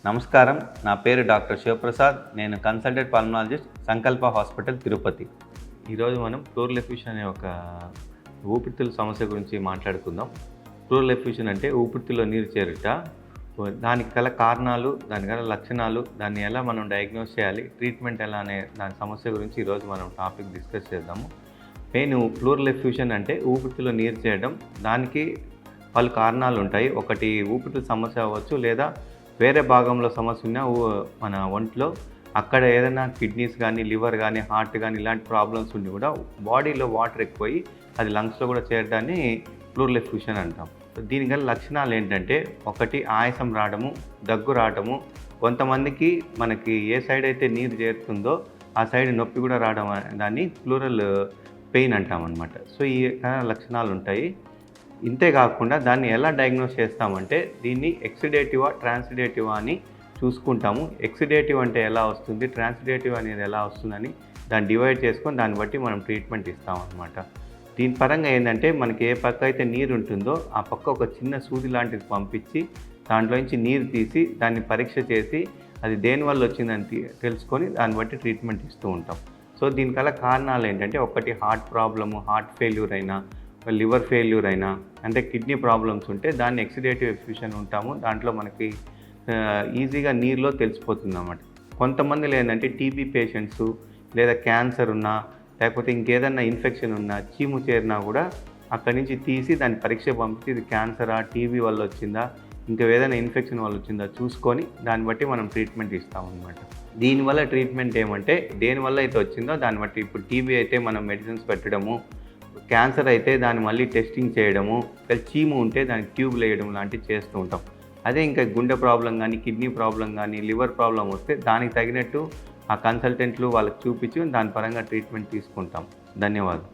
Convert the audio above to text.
నమస్కారం. నా పేరు డాక్టర్ శివప్రసాద్. నేను కన్సల్టెంట్ పల్మనాలజిస్ట్ సంకల్ప హాస్పిటల్ తిరుపతి. ఈరోజు మనం ప్లూరల్ ఎఫ్యూషన్ అనే ఒక ఊపిరితిత్తుల సమస్య గురించి మాట్లాడుకుందాం. ప్లూరల్ ఎఫ్యూషన్ అంటే ఊపిరితిత్తుల్లో నీరు చేరుట, దానికి గల కారణాలు, దానికి గల లక్షణాలు, దాన్ని ఎలా మనం డయాగ్నోస్ చేయాలి, ట్రీట్మెంట్ ఎలా అనే దాని సమస్య గురించి ఈరోజు మనం టాపిక్ డిస్కస్ చేద్దాము. మెయిన్ ప్లూరల్ ఎఫ్యూషన్ అంటే ఊపిరితిత్తుల్లో నీరు చేరడం. దానికి పలు కారణాలు ఉంటాయి. ఒకటి ఊపిరితిత్తుల సమస్య అవ్వచ్చు, లేదా వేరే భాగంలో సమస్య ఉన్న మన ఒంట్లో అక్కడ ఏదైనా కిడ్నీస్ కానీ, లివర్ కానీ, హార్ట్ కానీ ఇలాంటి ప్రాబ్లమ్స్ ఉండి కూడా బాడీలో వాటర్ ఎక్కువై అది లంగ్స్లో కూడా చేరడాన్ని ప్లూరల్ ఎఫ్యూషన్ అంటాం. దీని గల లక్షణాలు ఏంటంటే, ఒకటి ఆయాసం రావడము, దగ్గు రావడము, కొంతమందికి మనకి ఏ సైడ్ అయితే నీరు చేరుతుందో ఆ సైడ్ నొప్పి కూడా రావడం, దాన్ని ప్లూరల్ పెయిన్ అంటాం అన్నమాట. సో ఈ లక్షణాలు ఉంటాయి. ఇంతే కాకుండా దాన్ని ఎలా డయాగ్నోస్ చేస్తామంటే, దీన్ని ఎక్సిడేటివా ట్రాన్సిడేటివా అని చూసుకుంటాము. ఎక్సిడేటివ్ అంటే ఎలా వస్తుంది, ట్రాన్సిడేటివ్ అనేది ఎలా వస్తుందని దాన్ని డివైడ్ చేసుకొని దాన్ని బట్టి మనం ట్రీట్మెంట్ ఇస్తామన్నమాట. దీని పరంగా ఏంటంటే, మనకి ఏ పక్క అయితే నీరు ఉంటుందో ఆ పక్క ఒక చిన్న సూది లాంటిది పంపించి దాంట్లోంచి నీరు తీసి దాన్ని పరీక్ష చేసి అది దేనివల్ల వచ్చిందని తెలుసుకొని దాన్ని బట్టి ట్రీట్మెంట్ ఇస్తూ ఉంటాం. సో దీనికల కారణాలు ఏంటంటే, ఒకటి హార్ట్ ప్రాబ్లము, హార్ట్ ఫెయిల్యూర్ అయినా, లివర్ ఫెయిల్యూర్ అయినా, అంటే కిడ్నీ ప్రాబ్లమ్స్ ఉంటే దాన్ని ఎక్సిడేటివ్ ఎఫ్యూషన్ ఉంటాము. దాంట్లో మనకి ఈజీగా నీరులో తెలిసిపోతుంది అన్నమాట. కొంతమందిలో ఏంటంటే టీబీ పేషెంట్స్, లేదా క్యాన్సర్ ఉన్నా, లేకపోతే ఇంకేదన్నా ఇన్ఫెక్షన్ ఉన్నా, చీము చేరినా కూడా అక్కడి నుంచి తీసి దాన్ని పరీక్ష పంపించి ఇది క్యాన్సరా, టీబీ వల్ల వచ్చిందా, ఇంకా ఏదైనా ఇన్ఫెక్షన్ వల్ల వచ్చిందా చూసుకొని దాన్ని బట్టి మనం ట్రీట్మెంట్ ఇస్తామన్నమాట. దీనివల్ల ట్రీట్మెంట్ ఏమంటే, దేనివల్ల అయితే వచ్చిందో దాన్ని బట్టి, ఇప్పుడు టీబీ అయితే మనం మెడిసిన్స్ పెట్టడము, క్యాన్సర్ అయితే దాన్ని మళ్ళీ టెస్టింగ్ చేయడము, చీము ఉంటే దానికి ట్యూబ్లు వేయడం లాంటివి చేస్తూ ఉంటాం. అదే ఇంకా గుండె ప్రాబ్లం కానీ, కిడ్నీ ప్రాబ్లం కానీ, లివర్ ప్రాబ్లం వస్తే దానికి తగినట్టు ఆ కన్సల్టెంట్లు వాళ్ళకి చూపించి దాని పరంగా ట్రీట్మెంట్ తీసుకుంటాం. ధన్యవాదాలు.